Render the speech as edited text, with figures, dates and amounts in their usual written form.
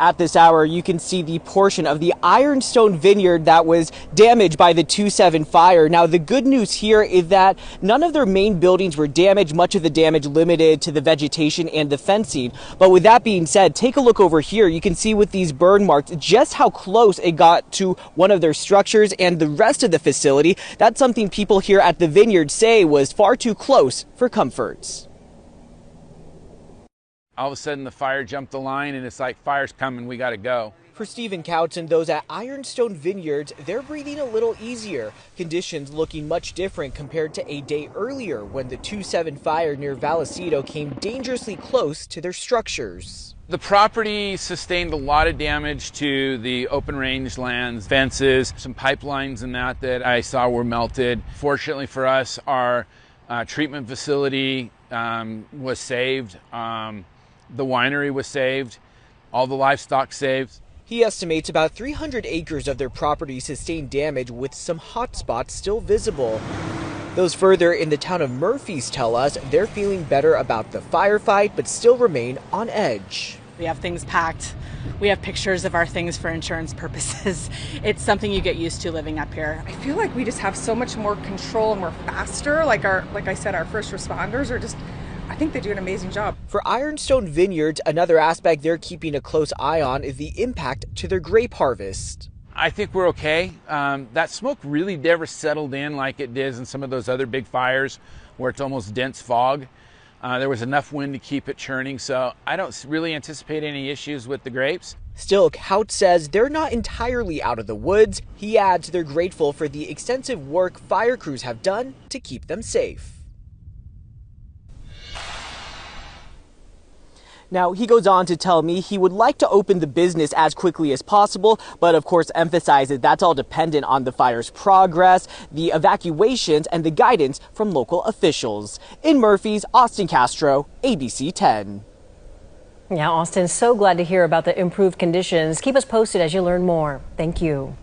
At this hour, you can see the portion of the Ironstone Vineyard that was damaged by the 2-7 fire. Now, the good news here is that none of their main buildings were damaged, much of the damage limited to the vegetation and the fencing. But with that being said, take a look over here. You can see with these burn marks just how close it got to one of their structures and the rest of the facility. That's something people here at the vineyard say was far too close for comforts. All of a sudden the fire jumped the line and it's like, fire's coming, we got to go. For Stephen Couch and those at Ironstone Vineyards, they're breathing a little easier. Conditions looking much different compared to a day earlier when the 2-7 fire near Vallecito came dangerously close to their structures. The property sustained a lot of damage to the open range lands, fences, some pipelines and that I saw were melted. Fortunately for us, our treatment facility was saved. The winery was saved, all the livestock saved. He estimates about 300 acres of their property sustained damage, with some hot spots still visible. Those further in the town of Murphys tell us they're feeling better about the firefight, but still remain on edge. We have things packed. We have pictures of our things for insurance purposes. It's something you get used to living up here. I feel like we just have so much more control and we're faster. Like I said, our first responders are just, I think they do an amazing job. For Ironstone Vineyards, another aspect they're keeping a close eye on is the impact to their grape harvest. I think we're okay. That smoke really never settled in like it did in some of those other big fires where it's almost dense fog. There was enough wind to keep it churning, so I don't really anticipate any issues with the grapes. Still, Couch says they're not entirely out of the woods. He adds they're grateful for the extensive work fire crews have done to keep them safe. Now, he goes on to tell me he would like to open the business as quickly as possible, but of course emphasizes that's all dependent on the fire's progress, the evacuations, and the guidance from local officials. In Murphys, Austin Castro, ABC 10. Yeah, Austin, so glad to hear about the improved conditions. Keep us posted as you learn more. Thank you.